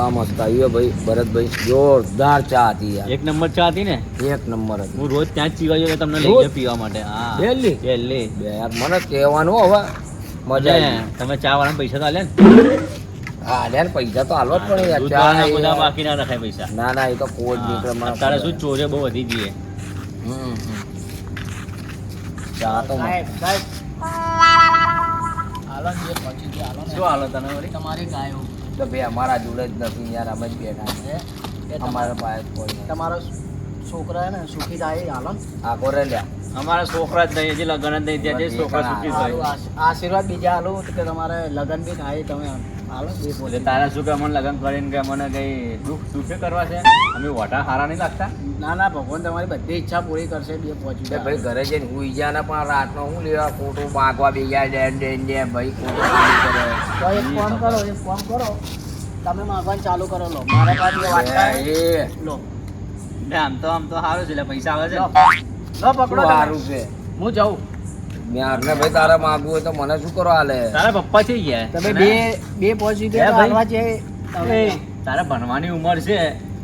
ચા મસ્ત આવી ભાઈ ભરતભાઈ, જોરદાર ચા હતી યાર, એક નંબર ચા હતી ને, એક નંબર હતી. હું રોજ ત્યાં જ પીવા જતો, તમને લઈ રોજ? ગયો પીવા માટે. હા ડેલી? ડેલી. બે યાર મને કહેવાનું હવે મજા આવી. તમે ચા વાળા પૈસા તો આલ્યા ને? હા યાર પૈસા તો હાલવા જ પડે યાર. દૂધ ચા વાળાના બધા યાર. બાકી ના રખાય પૈસા. ના ના એ તો કોઈ જ નીકળે મને અત્યારે ખબર. શું ચોરે બહુ વધી ગઈ છે. હમ. ચા તો સાહેબ હાલો ને, જે પહોંચી ગયા હાલો ને. શું હાલો તને વળી? તમારી ગાયો તો બે અમારા જોડે જ નથી યાર, અમે જ બેઠા છે. એ અમારા પાસે કોઈ નહીં. તમારો છોકરા હે ને સુખી થાય હાલો ને. આ કોરે લ્યા. અમારા છોકરા જ નહીં, હજી લગ્ન જ નહીં થયા છે, છોકરા સુખી સારું, થાય. આશીર્વાદ બીજા હાલો કે તમારે લગ્ન બી થાય, તમે હાલો બે બોલે. એટલે તારા શું કે અમને લગ્ન કરીને કે મને કઈ દુઃખે કરવા છે? અમે વોટા હારા નહીં લાગતા? ના ના, ભગવાન તમારી બધી ઈચ્છા પૂરી કરશે. બે પહોંચી બે ગયા. ભાઈ ઘરે જઈને હુઈ ગયા ને પણ રાતનો હું લેવા ખોટું માગવા બે ગયા ડેન ભાઈ ખોટું કામ કરે. તો એક ફોન કરો, એક ફોન કરો, તમે માગવાનું ચાલુ કરો. લો મારા પાસે વાત થાય. એ લો એટલે આમ તો સારું છે, એટલે પૈસા આવે છે લો ને. લો પકડો તમે. સારું છે. હું જાઉં. મેં હરને ભાઈ તારે માગવું હોય તો મને શું કરો હાલે? તારા પપ્પા થઈ ગયા તમે બે પહોંચી હે ગયા તો ભાઈ? હાલવા છે તમે. તારા ભણવાની ઉંમર છે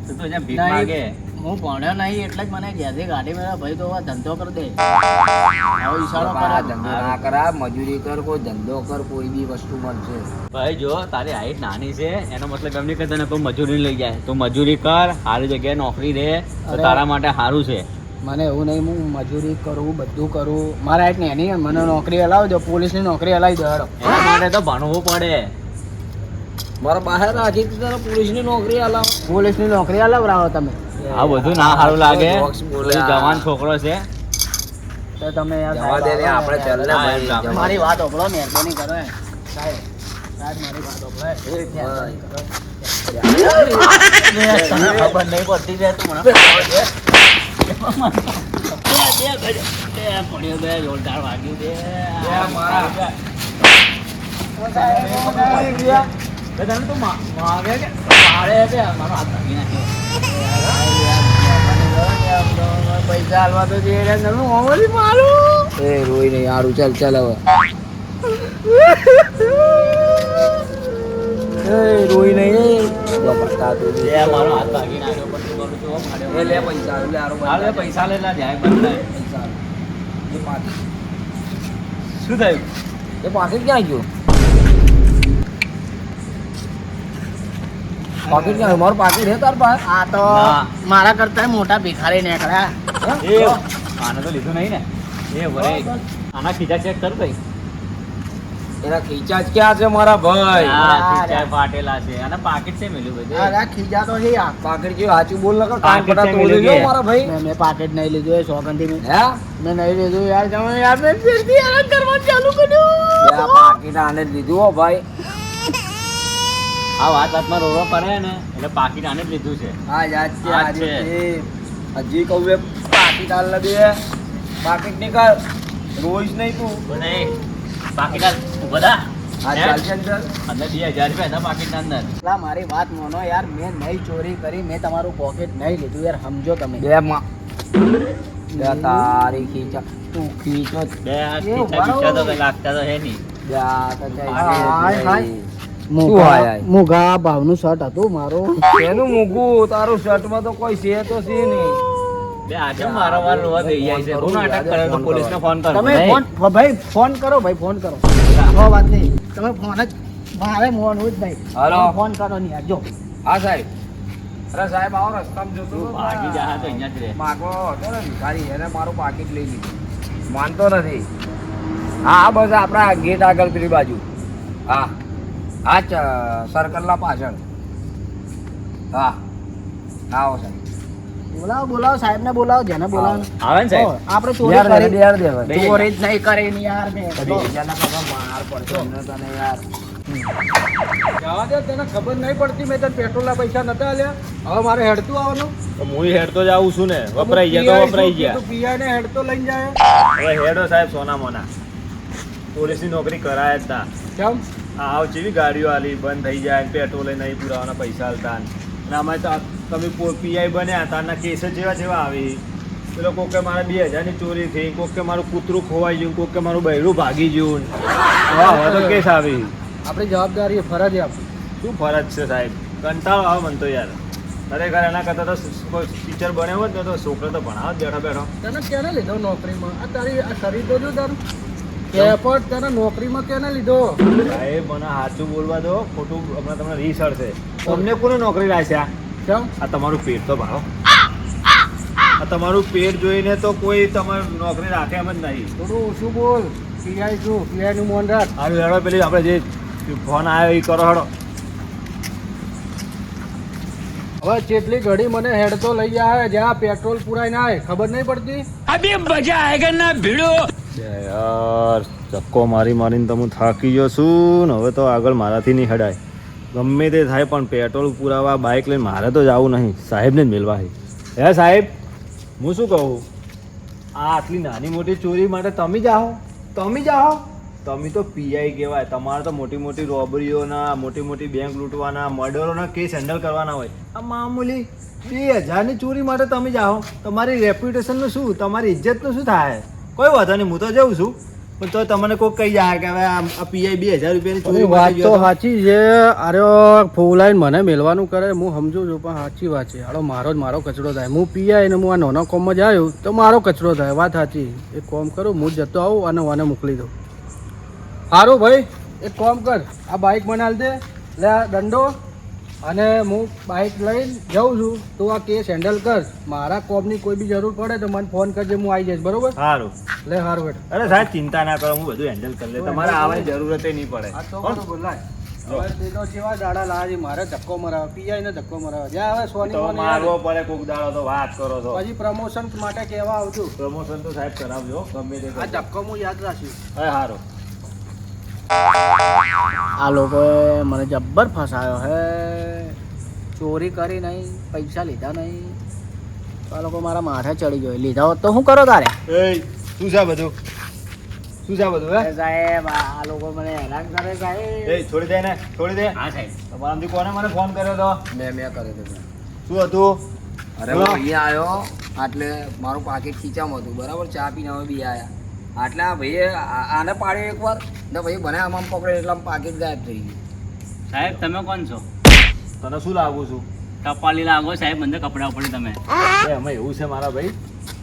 તો તું અહીંયા ભીખ નહીં, માગે. હું ભણ્યો નહીં એટલે જ મને ઘેરથી ગાડી મેળવ્યા. ભાઈ તો હવે ધંધો કરી દે. આવો ઈશારો આ કરે. ધંધો ના કરા, મજૂરી કર, કોઈ ધંધો કર, કોઈ બી વસ્તુ મળશે. ભાઈ જો તારી હાઈટ નાની છે એનો મતલબ એમ નહીં કે તને કોઈ મજૂરી લઈ જાય. તું મજૂરી કર, સારી જગ્યાએ નોકરી દે તો અરે. તારા માટે સારું છે. મને એવું નહીં, હું મજૂરી કરું, બધું કરું. મારા એક નાની મને નોકરી હલાવી દો, પોલીસની નોકરી હલાવી દો. હેડો. એના માટે તો ભણવું પડે. મારા બહાર રાખી તું તારે પોલીસની નોકરી આલાવ. પોલીસની નોકરી હલાવરાવો તમે. આ બધું ના સારું લાગે. બોક્સ બોલે બધું આ. જવાન છોકરો છે. તો તમે યાર જવા દે ને, સાહેબ, આપણે ચાલ ને હા, ભાઈ, એમ જવા મારી દે. વાત ઓપડો, મહેરબાની કરો હે. સાહેબ સાહેબ મારી વાત ઓપડો હે. મહેરબાની કરો. તને ખબર નહીં પડતી છે તું મને પડ્યો બે જોરદાર વાગ્યું બે. મારા. બે તને તું માગે કે મારે છે મારો હાથ ભાગી નાખ્યો. પૈસા હાલવા તો જઈએ રે, નવું મોબાઈલ મારું. એ રોઈ નહીં હારું, ચાલ ચાલ હવે. એ રોઈ નહીં જો પડતા તું બે મારો હાથ ભાગી નાખ્યો પણ તું કરું છું માર્યો. એ લે પૈસા લે હારું હાલ બે પૈસા લે ના જાય બંધ થાય. પૈસા એ પાકી શું થયું? એ પાકી ક્યાં ગયું? પાકીટ ક્યાં? મારું પાકીટ હે તાર પાસે? આ તો ના. મારા કરતા મોટા ભિખારી નીકળ્યા. એ આને તો લીધું નહીં ને. એ વરે આના ખીચા ચેક કર ભાઈ. એના ખીચા જ ક્યાં છે મારા ભાઈ? હા ખીચા ફાટેલા છે અને પાકીટ છે મેલ્યું બધું. આ ખીજા તો છે આ. પાકીટ જેવું સાચું બોલ નકર કાન પાકીટ પડા છે તોડી મેલું જો કે? મારા ભાઈ. મેં પાકેટ નહીં લીધું એ સોગંદી મેં. હે મેં નહીં લીધું યાર. તમે યાર મેં ફેરથી હેરાન કરવાનું ચાલુ કર્યું. આ પાકીટ આને જ લીધું હો ભાઈ. આ વાતમાં રોરો કરે ને એટલે પાકીટ આને જ લીધું છે. હા યાદ છે આ આજે છે. છે. હજી કહું એ પાકીટ હાલ ને દે. પાકીટ નીકળ. રોઈશ નહીં તું. બધે પાકીટ આ બધા હા ચાલ ચાલ ચાલ. અંદર 2000 રૂપિયા હતા પાકીટના અંદર. એટલા મારી વાત માનો યાર, મેં નહીં ચોરી કરી, મેં તમારું પોકેટ નહીં લીધું યાર, સમજો તમે. બે માં બે તારી ખીચા તું ખીચો જ. બે આ એ ખીચા બીચા તો કઈ લાગતા તો હે નહીં. બે આ તો છે. હાય, હાય. શું હાય હાય? મુગા ભાવનું શર્ટ હતું મારું. એનું મૂકું તારું શર્ટમાં તો કોઈ છે તો છે નહીં. બે આજે મારા વાર રોવા થઈ જાય છે. બહુ નાટક કરે તો પોલીસને ફોન કરો. તમે ફોન ભાઈ ફોન કરો, ભાઈ ફોન કરો. નો વાત નહીં, તમે ફોન જ મારે મોનવું જ નહીં. હાલો. તમે ફોન કરો નહીં યાર. જો હા સાહેબ. અરે સાહેબ આવો રસ્તામાં જોતો તું હતો. ભાગી જા તો અહીંયા જ રહે. માગો હતો ને ભિખારી, એને મારું પાકીટ લઈ લીધું. માનતો નથી. હા હા બસ આપણા ગેટ આગળ પેલી બાજુ. હા હા સર્કલના પાછળ. હા આવો સાહેબ. બોલાવો સાહેબને બોલાવો, જેને બોલાવો. આવે ને સાહેબ? આપણે ચોરી યાર કરી, યાર દે ભાઈ. ચોરી જ નહીં કરી ને યાર મેં. બીજાના પગમાં માર પડશે અમને તને યાર. જવા દે, તને ખબર નહીં પડતી, મેં તને પેટ્રોલના પૈસા નતા આલ્યા. હવે મારે હેડતું આવવાનું. તો હું હેડતો જ આવું છું ને. વપરાઈ ગયા તો વપરાઈ ગયા. પીઆઈ ને હેડતો લઈને જાય. હવે હેડો સાહેબ સોના મોના. પોલીસની નોકરી કરાય જ ના. કેમ? આવ જેવી ગાડીઓ આલી બંધ થઈ જાય પેટ્રોલ નહીં પુરાવાના પૈસા આલતા ને અમે તો તમે પીઆઈ બન્યા તારના કેસ જેવા જેવા આવી. પેલો કોક કે મારા 2000 ની ચોરી થઈ, કોક કે મારું કૂતરું ખોવાઈ ગયું, કોક કે મારું બૈરું ભાગી ગયું. હવે તો કેસ આવી. આપણી જવાબદારી ફરજ આપણી. શું ફરજ છે સાહેબ? કંટાળો આવે મને તો યાર. ખરેખર એના કરતાં તો કોઈ ટીચર બન્યો હોત ને તો છોકરો તો ભણાવો જ બેઠો તને ક્યારે લીધો નોકરીમાં? આ તારી આ શરીર તો જો તારું કે પણ તને નોકરીમાં ક્યારે લીધો? સાહેબ મને સાચું બોલવા દો, ખોટું હમણાં તમને રિસર્ચ છે. તમને કોને નોકરી રાખ્યા? કેમ? આ તમારું પેટ તો ભાવો. આ તમારું પેટ જોઈને તો કોઈ તમારું નોકરી રાખે એમ જ નહીં. થોડું ઓછું બોલ. પીઆઈ છું, પીઆઈ નું મોન રાખ. હારું હેડો, પેલી આપણે જે ફોન આવ્યો એ કરો હેડો. હવે જેટલી ઘડી મને હેડતો લઈ જાય જ્યાં પેટ્રોલ પુરાય ના આવે ખબર નહીં પડતી. યાર ચક્કો મારી મારીને તો હું થાકી ગયો છું ને હવે તો આગળ મારાથી નહીં હડાય. ગમે તે થાય પણ પેટ્રોલ પુરાવા બાઇક લઈને મારે તો જવું નહીં, સાહેબને જ મેળવા છે. હે સાહેબ, હું શું કહું, આ આટલી નાની મોટી ચોરી માટે તમે જાઓ? તમે તો પીઆઈ કહેવાય. તમારે તો મોટી મોટી રોબરીઓના, મોટી મોટી બેંક લૂંટવાના, મર્ડરોના કેસ હેન્ડલ કરવાના હોય. આ મામૂલી 2000ની ચોરી માટે તમે જાઓ? તમારી રેપ્યુટેશનનું શું, તમારી ઇજ્જતનું શું થાય? કોઈ વાંધો નહીં, હું તો જઉં છું, પણ તો તમને કોઈ કહી જાય કે હવે આ પીઆઈ 2000 રૂપિયાની ચોરી વાત માટે તો ગયો હતો. સાચી છે. અરે ફૂલાઈને મને મેલવાનું કરે હું સમજુ છું, પણ સાચી વાત છે. હાલો મારો કચરો થાય. હું પીઆઈ ને હું આ નાનો કોમમાં જ આવ્યો તો મારો કચરો થાય. વાત સાચી. એક કામ કરું, હું જ જતો આવું અને વાને મોકલી દઉં. સારું ભાઈ, એક કામ કર, આ બાઇક મને હાલ દે, લે આ દંડો, અને હું બાઇક લઈને જાઉં છું. તું આ કેસ હેન્ડલ કર. મારા કોમની કોઈ બી જરૂર પડે તો મને ફોન કરજે, હું આવી જઈશ. બરોબર? સારું. લે સારું બેટા. અરે સાહેબ ચિંતા ના કરો, હું બધું હેન્ડલ કરી લે. તમારે આવવાની જરૂરત નહીં પડે. આ તો બરોબર લાય. હવે તે તો કેવા દાડા લાવે મારે ધક્કો મરાવે, પીઆઈ ને ધક્કો મરાવે. જ્યાં હવે સોની તો મોની મારવો આવે. પડે કોક દાડો તો વાત કરો છો. પછી પ્રમોશન માટે કહેવા આવતું. પ્રમોશન તો સાહેબ કરાવજો ગમે તે આ કરજો. ધક્કો હું યાદ રાખ્યું. હવે સારું. આ લોકોએ મને જબ્બર ફસાયો હે. ચોરી કરી નહીં, પૈસા લીધા નહીં, તો આ લોકો મારા માથે ચડી ગયો. લીધા હોત તો શું કરો તારે? એ શું છે બધું? શું છે બધું? હે સાહેબ આ લોકો મને હેરાન કરે સાહેબ. એ છોડી દે ને, છોડી દે. હા સાહેબ. તમારામાંથી કોને મને ફોન કર્યો તો? મેં કર્યો હતો. શું હતું? અરે હું અહીંયા આવ્યો એટલે મારું પાકીટ ખીચામાં હતું, બરાબર? ચા પીને હવે બી આવ્યા એટલે આ ભાઈએ આને પાડ્યો એકવાર ને ભાઈ મને આમાં પકડે એટલે આમ પાકીટ ગાયબ થઈ ગયું. સાહેબ તમે કોણ છો? તને શું લાગુ છું? ટપાલી લાગો સાહેબ, મને કપડા ઉપડી તમે. એ અમે એવું છે મારા ભાઈ,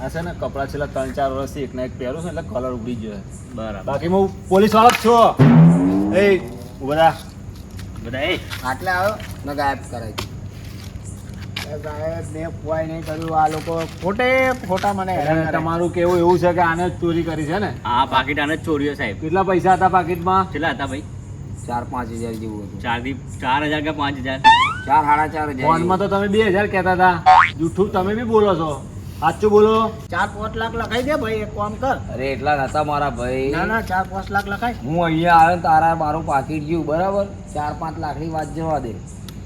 આ છે ને કપડાં છેલ્લા 3-4 વર્ષથી એકના એક પહેરું છું એટલે કલર ઉડી ગયો છે. બરાબર. બાકી હું પોલીસ વાળો જ છું. એ ઉભા બધા એ આટલે આવ્યો ને ગાયબ કરાવી દીધું. સાહેબ મેં ફોવાય નહીં કર્યું. આ લોકો ખોટા મને હેરાન કરે. તમારું કેવું એવું છે કે આને જ ચોરી કરી છે ને? આ પાકીટ આને જ ચોર્યો સાહેબ. કેટલા પૈસા હતા પાકીટમાં? કેટલા હતા ભાઈ? 4-5 હજાર જેવું હતું. 4,000 કે 5,000? 4-4.5 હજાર ફોનમાં તો તમે 2000 કહેતા હતા. જૂઠું તમે બી બોલો છો, સાચું બોલો. 4-5 લાખ લખાઈ દે ભાઈ. એક કામ કર. અરે એટલા નતા મારા ભાઈ. ના 4-5 લાખ લખાય. હું અહીંયા આવ્યો ને તારા મારું પાકીટ ગયું, બરાબર? 4-5 લાખની વાત જવા દે.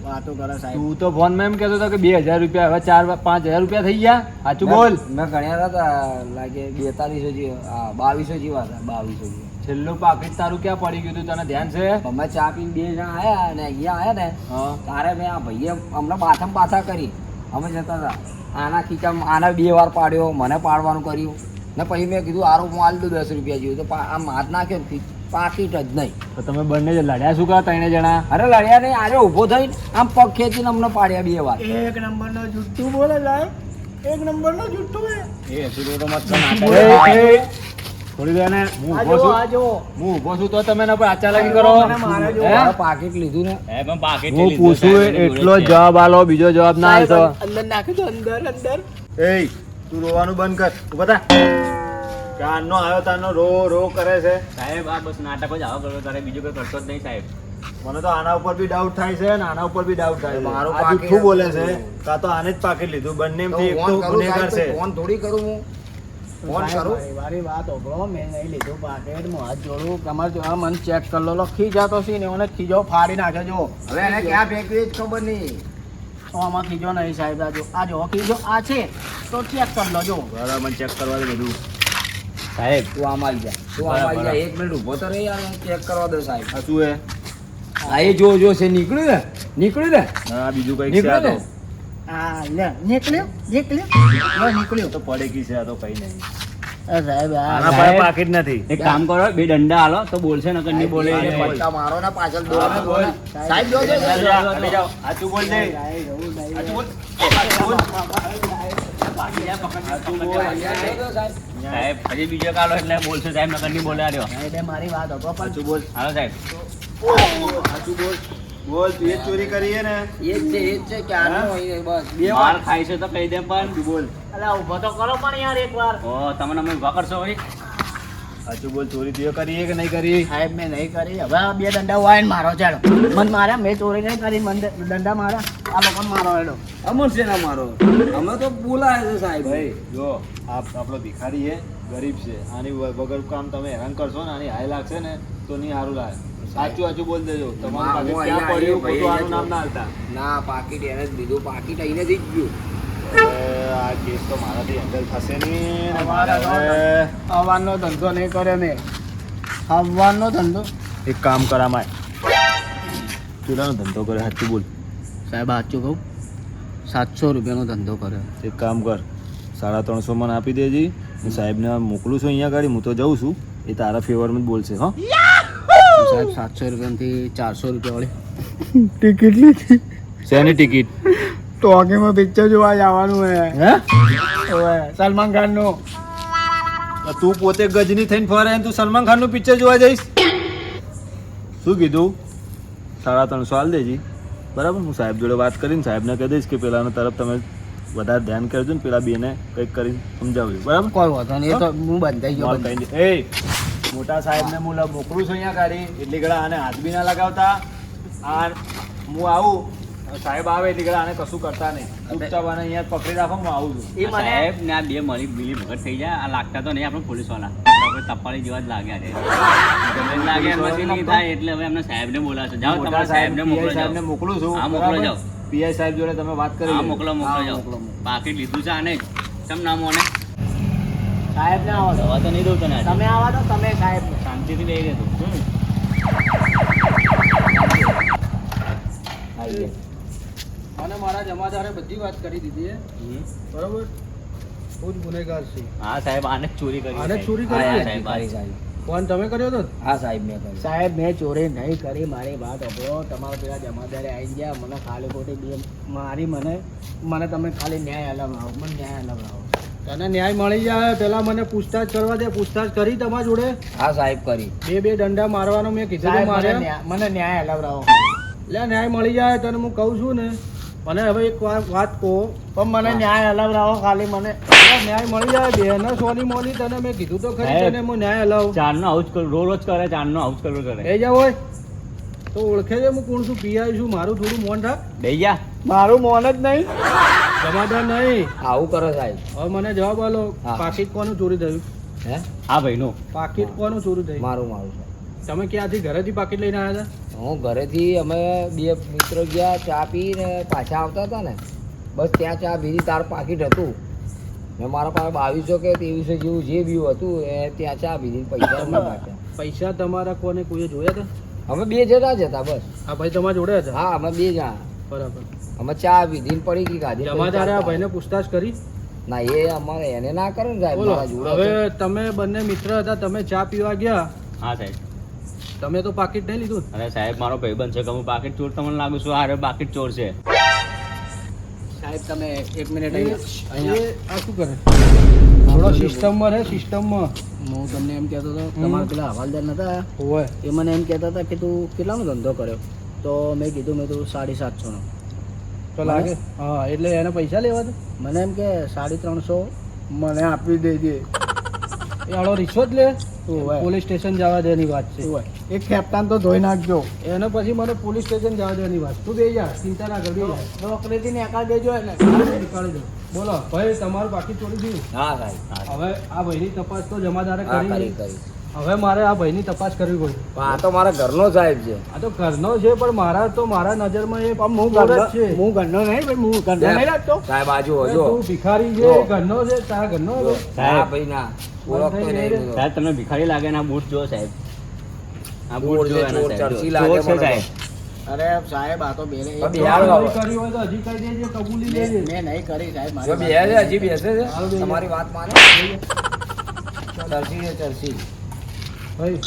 વાતો કરે સાહેબ. તું તો ફોનમાં એમ કહેતો હતો કે 2000 રૂપિયા, હવે 4-5 હજાર રૂપિયા થઈ ગયા. સાચું બોલ. મેં ગણ્યા હતા લાગે 4200 જેવા, 2200 જેવા હતા. 2200 જેવા. છેલ્લું પાકીટ તારું ક્યાં પડી ગયું તું, તને ધ્યાન છે? અમે ચા પીને 2 જણા આયા અને અહીંયા આયા ને હા. તારે મેં આ ભાઈએ હમણાં બાથમ પાછા કરી. અમે જતા હતા, આના ખીચામાં આના 2 વાર પાડ્યો, મને પાડવાનું કર્યું ને પછી મેં કીધું આરોપ માલ દઉં 10 રૂપિયા જેવું, તો આમ હાથ નાખ્યો ને પાકીટ જ નહીં. તો તમે બંને જે લડ્યા શું કા 3 જણા? અરે લડ્યા નહીં, આજે ઊભો થઈને આમ પગ ખેંચીને અમને પાડ્યા 2 વાર. એક નંબરનો જુઠ્ઠું બોલે સાહેબ. એક નંબરનો જુઠ્ઠું બોલે. એ હસુડો તો મત થોડી દે ને, હું આ ઊભો જો છું. આ જો. હું ઊભો છું તો તમે એના પર આચાલાકી કરો. મને મારે જો. હે? પાકીટ લીધું ને સાહેબ પણ પાકીટ હું લીધું પૂછું સાહેબ, એની એટલો જોડે જ છે. જવાબ આલો, બીજો જવાબ ના સાહેબ, આલતો. અંદર નાખી દો. અંદર. એ તું રોવાનું બંધ કર. ઉભા થા. કાનનો આવ્યો તારનો રો કરે છે. સાહેબ આ બસ નાટક જ આવો કરો તારે, બીજું કોઈ કરતો જ નહીં સાહેબ. મને તો આના ઉપર બી ડાઉટ થાય છે અને આના ઉપર બી ડાઉટ થાય છે. મારું આ પાકીટ જુઠ્ઠું બોલે છે, હતું. કાં તો આને જ પાકીટ લીધું. બંનેમાંથી એક ફોન તો કરું ગુનેગાર છે. ફોન થોડી કરું હું. ફોન કરું. મારી વાત ઓગળો. મેં નહીં લીધું પાકેટ. હું હાથ જોડું. તમારે જો આ મને ચેક કરી લો. ખીજાતો છે ને મને ખીજો ફાડી નાખે. જો હવે એને ક્યાં ફેંક્યું એ જ ખબર નહીં. તો આમાં ખીજો નહીં સાહેબ. આ જો ખીજો આ છે તો ચેક કરી લો. જો બરાબર, મને ચેક કરવા દે બધું. સાહેબ તું આમાં આવી જા, તું આમાં આવી જા. 1 મિનિટ ઊભો તો રહી યાર, ચેક કરવા દો સાહેબ. આ શું હે? આ એ જો છે, નીકળ્યું ને. હા, બીજું કઈક છે. નીકળ્યું આ તો ને. આ લે નીકળ્યો. લે નીકળ્યો. તો પડે કી છે, આ તો કઈ નહીં. સાહેબ આના પાસે પાકીટ નથી. એક કામ કરો, બે દંડા હાલો તો બોલશે નકર નહીં બોલે. એને પટ્ટા મારો ને પાછળ દોડો ને બોલે. સાહેબ જોજો હટી જાઓ. સાચું બોલજે. સાચું બોલ. સાહેબ હજી બીજો કાલો એટલે બોલશે સાહેબ નકર નહીં બોલે. આર્યો મારી વાત હતો પણ સાચું બોલ. હાલો સાહેબ. સાચું બોલ. બોલ, તું એ જ ચોરી કરી છે ને? એ જ છે ક્યારનો હોય બસ માર ખાય છે તો કહી દે પણ. સાચું બોલ. અલા ઊભો તો કરો પણ યાર એકવાર. ઓ તમને અમે ઊભા કરશો વળી? સાચું બોલ, ચોરી તું એ કરી છે કે નહીં કરી? સાહેબ મેં નહીં કરી. હવે આ બે દંડા હોય ને મારો ચાલો મને માર્યા. મેં ચોરી નહીં કરી. મને દંડા મારા. આ લોકોને મારો હેડો. અમર છે ના મારો અમે તો બોલાય છે સાહેબ ભાઈ જો આપણો ભિખારી છે, ગરીબ છે. આની વગર કામ તમે હેરાન કરશો ને, આની હાય લાગશે ને તો નહીં સારું લાગે. સાચું સાચું બોલ દેજો. તમારું હું પાકીટ ક્યાં અહીંયા પડ્યું, ખોટું ભાઈ આનું નામ ના હાલતા. ના પાકીટ એને જ દીધું પાકીટ અહીંયાથી જ ગયું આ કેસ તો મારાથી હેન્ડલ થશે નહીં ને મારા મારે હવે આવવાનો ધંધો નહીં કરે મેં. આવવાનો ધંધો એક કામ કરામાય. ચૂલાનો ધંધો કરે, સાચું બોલ. સાહેબ સાચું કહું 700 રૂપિયાનો ધંધો કર્યો. એક કામ કર, 350 મને આપી દેજી. હું સાહેબને મોકલું છું અહીંયા ગાડી. હું તો જઉં છું, એ તારા ફેવરમાં જ બોલશે. હા સાહેબ 700 રૂપિયાથી 400 રૂપિયા વાળી ટિકિટ લીધી. શેની ટિકિટ? ટોકીમાં પિક્ચર જોવા જવાનું હે. સલમાન ખાનનું. તું પોતે ગજની થઈને ફરે અને તું સલમાન ખાનનું પિક્ચર જોવા જઈશ? શું કીધું? 350 હાલ દેજી. બરાબર, હું સાહેબ જોડે વાત કરીને સાહેબને કહી દઈશ કે પેલાના તરફ તમે વધારે ધ્યાન કરજો ને પેલા બેને કંઈક કરીને સમજાવજો. બરાબર, કોઈ વાંધો નહીં. એ તો હું બંધાઈ ગયો. માલ કહીને એ મોટા સાહેબને હું મોકલું છું અહીંયા ગાડી. એટલી ઘડા આને હાથ બી ના લગાવતા. આ હું આવું, સાહેબ આવે એટલી ઘડા આને કશું કરતા નહીં. ચૂપચાપ આને અહીંયા પકડી રાખો, હું આવું છું. એ મને સાહેબ ને આ બે મળી મિલી ભગત થઈ જાય. આ લાગતા તો નહીં આપણે પોલીસ વાળા. આપણે તપાળી જેવા જ લાગ્યા છે. તમને લાગે એમાંથી નહીં થાય એટલે હવે અમને સાહેબને બોલાવશો. જાઓ મોટા તમારા સાહેબને મોકલો. PI સાહેબને મોકલું છું. હા મોકલો બરાબર? જાઓ. PI સાહેબ જોડે તમે વાત કરી હા લેજો. મોકલો હા, જાઓ. મોકલો. પાકીટ લીધું છે આને જ. તમ નામ ઓને સાહેબ ને આવો દવા તો નહીં દઉં તને આજે. તમે આવા તો તમે સાહેબ ને. શાંતિથી લઈ લેતું. અને મારા જમાદારે બધી વાત કરી દીધી છે. બરોબર, હું જ ગુનેગાર છું. હા સાહેબ આને જ ચોરી કરી. આને જ ચોરી કરી? હા, હા, સાહેબ સાહેબ સાહેબ ફોન તમે કર્યો હતો? હા સાહેબ મેં કર્યું સાહેબ મેં ચોરી નહીં કરી. મારી વાત સાંભળો. તમારા પેલા જમાદારે આવી ગયા. મને ખાલી ખોટી બે મારી. મને તમે ખાલી ન્યાય અલગ મને ન્યાય અલગ આવો. તને ન્યાય મળી જાય પેલા મને પૂછતાછ કરવા દે. પૂછતાછ કરી તમારા જોડે? હા સાહેબ કરી બે દંડા મારવાનો મેં કીધું તો માર્યા. મને ન્યાય અલગ રહો. એટલે ન્યાય મળી જાય તને હું કહું છું ને. મને હવે એક વાત કહો, પણ મને ન્યાય અલગ રહો. ખાલી મને ન્યાય મળી જાય. બેને સોની મોની તને મેં કીધું તો ખરી. સાહેબ. તને હું ન્યાય અલાવ. ચારનો આવું જ કરું. રોજ કરે ચારનો આવું જ કરવું કરે. એ જાવ હોય તો ઓળખે છે હું કોણ છું? પીઆઈ છું. મારું થોડું મોન રાખ. બેહી જા. મારું મોન જ નહીં. જમાદાર નહીં. આવું કરો સાહેબ હવે મને જવાબ આલો. હા. પાકીટ કોનું ચોરી થયું? હે હા ભાઈનું. પાકીટ કોનું ચોરી થયું? મારું મારું સાહેબ તમે ક્યાંથી ઘરેથી પાકીટ લઈને આવ્યા હતા? હું ઘરેથી અમે બે મિત્રો ગયા ચા પીને પાછા આવતા હતા ને, બસ ત્યાં ચા પીધી તાર પાકીટ હતું ને મારા પાસે 2200 કે 2300 જેવું જે બી હતું એ ત્યાં ચા પીધી પૈસા અમે પાછા. પૈસા તમારા કોને કોઈએ જોયા હતા? અમે બે જણા જ હતા બસ. આ ભાઈ તમારા જોડે હતા? હા અમે બે જણા. બરાબર. અમે ચા પીધી ને પડી ગઈ ગાડી. જમાદારે આ ભાઈને પૂછતાછ કરી? ના એ અમારે એને ના કરે ને સાહેબ બોલો. મારા જોડે હવે હતો. તમે બંને મિત્ર હતા. તમે ચા પીવા ગયા. હા સાહેબ. તમે તો પાકીટ નહીં લીધું? અરે સાહેબ મારો ભાઈબંધ છે કે હું પાકીટ ચોર તમને લાગુ છું. આ પાકીટ ચોર છે. સાહેબ તમે એક મિનિટ આ શું કરે? થોડો સિસ્ટમમાં રહે. સિસ્ટમમાં હું તમને એમ કહેતો હતો, તમારા પેલા હવાલદાર નતા હોય એ મને એમ કહેતા હતા કે તું કેટલાનો ધંધો કર્યો? તો મેં કીધું મેં તું 750 નો. તો લાગે હા એટલે એને પૈસા લેવા હતા? મને એમ કે 350 મને આપી દેજે. એ આળો રિશ્વત લે. પોલીસ સ્ટેશન જવા દેની વાત છે. એક કેપ્ટન તો ધોઈ નાખજો. એને પછી મને પોલીસ સ્ટેશન જવા દેની વાત. તું બે જા, ચિંતા ના કરવી. નોકરીથી નીકાળી દેજો એને. નીકાળી દો. બોલો ભાઈ તમારું પાકીટ ચોરી થયું? હા સાહેબ હવે આ ભાઈની તપાસ તો જમાદારે હા કરી કરી નહીં. કરી. હવે મારે આ ભાઈની તપાસ કરવી પડે. પણ આ તો મારા ઘરનો સાહેબ છે. આ તો ઘરનો છે પણ મારા નજરમાં એ હું ઘરનો છે. હું ઘરનો નહીં ભાઈ. હું ઘરનો નહીં રાખતો. સાહેબ આજુ તું હજો ભિખારી છે. જો. ઘરનો છે. તારા ઘરનો હતો? હા ભાઈ ના ઓળખતો નહીં બધો. સાહેબ તમને ભિખારી લાગે ને આ બૂટ જો સાહેબ. આ ચોર બૂટ જો છે, એના ચોર સાહેબ. ચરસી જો. લાગે ચોર છે મને સાહેબ. અરે સાહેબ આ તો બેલે તો બિહાર વાળો. કરી હોય તો હજી કહી દેજો. કબૂલી લેજે. મેં નહીં કરી સાહેબ. જો બે છે, હજી બેસે છે તમારી વાત માને ચરસી છે ચરસી. ભાઈ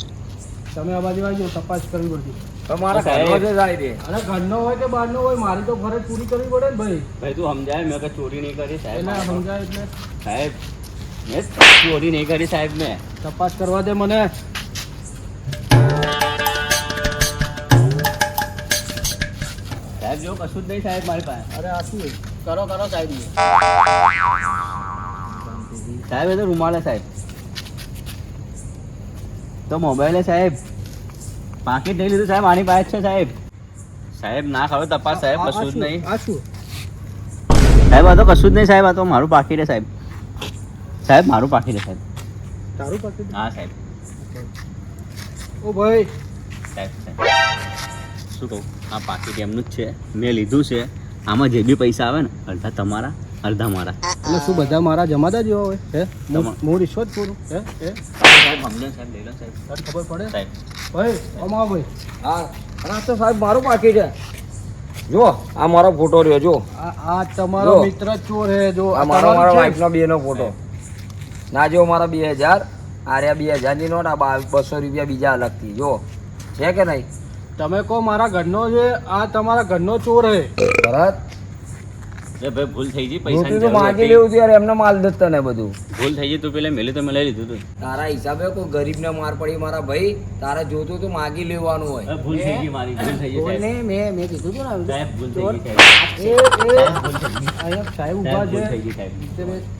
તમે આ બાજુ આવજો, તપાસ કરવી પડશે. પણ મારા સાહેબ. ઘરનો છે સાહેબ એ. અરે ઘરનો હોય કે બહારનો હોય, મારી તો ફરજ પૂરી કરવી પડે ને ભાઈ. ભાઈ તું સમજાય મેં કઈ ચોરી નહીં કરી સાહેબ. એટલે સમજાય એટલે સાહેબ મેં ચોરી નહીં કરી સાહેબ મેં. તપાસ કરવા દે મને. સાહેબ જો કશું જ નહીં સાહેબ મારી પાસે. અરે આ શું કરો કરો સાહેબ. સાહેબ એ તો રૂમાલ હે સાહેબ. તો મોબાઈલ હે સાહેબ. પાકીટ નહીં લીધું સાહેબ, આની પાસે જ છે સાહેબ. સાહેબ ના ખાવે તપાસ સાહેબ, કશું જ નહીં આ શું? સાહેબ. આ તો કશું જ નહીં સાહેબ, આ તો મારું પાકીટ હે સાહેબ. સાહેબ મારું પાકીટ હે સાહેબ. તારું પાકીટ? હા સાહેબ. ઓ ભાઈ સાહેબ શું કહું, આ પાકીટ એમનું જ છે, મેં લીધું છે. આમાં જે બી પૈસા આવે ને અડધા તમારા અડધા મારા. એટલે શું બધા મારા જમાદાર જેવા હોય હે? તમા- હું રિશ્વત પૂરું હે હે? સાહેબ સમજો સાહેબ, લઈ લો સાહેબ. તને ખબર પડે સાહેબ ભાઈ? અમા ભાઈ હા અને આ તો સાહેબ મારું પાકીટ છે. જો આ મારો ફોટો રહ્યો જો. આ તમારો જો. મિત્ર જ ચોર હે. જો આ મારો મારા છે. વાઈફનો બેનો ફોટો. ના જો મારા 2000 આ રહ્યા 2000 ની નોટ, આ 200 રૂપિયા બીજા અલગથી જો છે કે નહીં. તમે કહો મારા ઘરનો છે, આ તમારા ઘરનો ચોર હે. ભરત એ ભાઈ ભૂલ થઈ ગઈ, પૈસા રોટી તો માગી લેવું હતું યાર, એમને માલ દત્તા ને બધું. ભૂલ થઈ ગઈ, તું પેલા મેલી તો મેં લઈ લીધું તું. તારા હિસાબે કોઈ ગરીબને માર પડી મારા ભાઈ, તારે જોતું તો માગી લેવાનું હોય. હવે ભૂલ થઈ ગઈ મારી, ભૂલ થઈ ગઈ સાહેબ. ચોરને મેં કીધું હતું ને સાહેબ ભૂલ ચોર. થઈ ગઈ સાહેબ. એ અહીંયા સાહેબ ઊભા સાહેબ ભૂલ થઈ છે. ગઈ સાહેબ.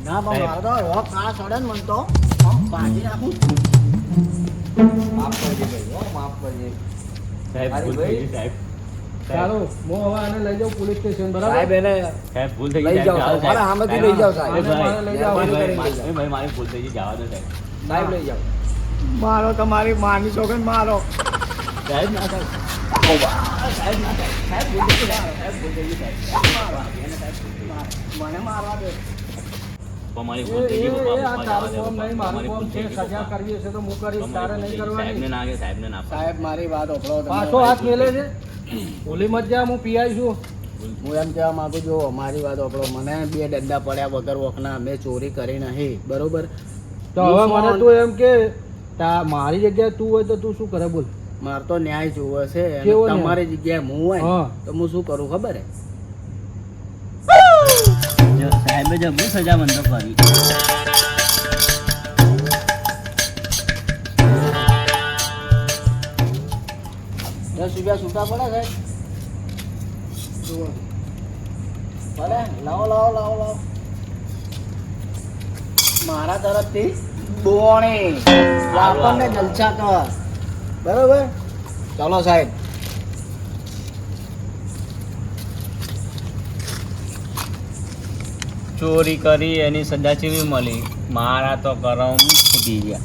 ના પણ સાહેબ. મારો તો એવો કાળ સડે ને મને તો આમ બાજી નાખું. માફ કરજે ભાઈ, હો, માફ કરજે. સાહેબ અરે ભૂલ ભાઈ. થઈ ગઈ સાહેબ. ચાલો હું હવે આને લઈ જાઉં પોલીસ સ્ટેશન સાહેબ બરાબર. એને સાહેબ ભૂલ થઈ ગઈ લઈ જાઓ સાહેબ. સાહેબ. મારા સામેથી લઈ જાઓ સાહેબ. એ ભાઈ, લઈ જાઓ. એ ભાઈ, લઈ જાઓ. એ ભાઈ મારી ભૂલ થઈ ગઈ, જવા દો સાહેબ. સાહેબ લઈ જાઓ. મારો તમારી માની છોકરી મારો. સાહેબ ના સાહેબ. સાહેબ ના સાહેબ. સાહેબ ભૂલ થઈ ગઈ સાહેબ. સાહેબ ભૂલ થઈ ગઈ સાહેબ. મને મારવા દે. પણ મારી એ ભૂલ થઈ ગઈ, પપ્પા, આ પપ્પા, તારું જવા દો, કોમ નહીં, પપ્પા, મારું મારી કોમ ભૂલ છે. થઈ ગઈ, સજા પપ્પા. કરવી હશે તો હું કરીશ, પપ્પા, તારે મારી નહીં ભૂલ થઈ ગઈ. કરવાની. સાહેબને ના કે સાહેબને ના પાડો. સાહેબ મારી વાત ઓપડો. પાછો હાથ મેલે છે. ઓલી મત જા, હું પીઆઈ છું. હું એમ કહેવા માંગુ છું, મારી વાત ઓપડો. મને 2 દંડા પડ્યા વગર વખના, મેં ચોરી કરી નહીં બરોબર. તો હવે મને તું એમ કે મારી જગ્યાએ તું હોય તો તું શું કરે બોલ. માર તો ન્યાય જોવે છે. કેવો ન્યાય? તમારી જગ્યાએ હું હોય હા. તો હું શું કરું ખબર હે? સાહેબે જબરી સજા મને તો કરી. 10 રૂપિયા છૂટા પડે સાહેબ? પડે? લાવો લાવો લાવો લાવો. મારા તરફથી બોણી આપણને જલસા કર બરોબર. ચાલો સાહેબ. ચોરી કરી એની સજા ચેવી મળી, મારા તો કરમ ફૂટી ગયા.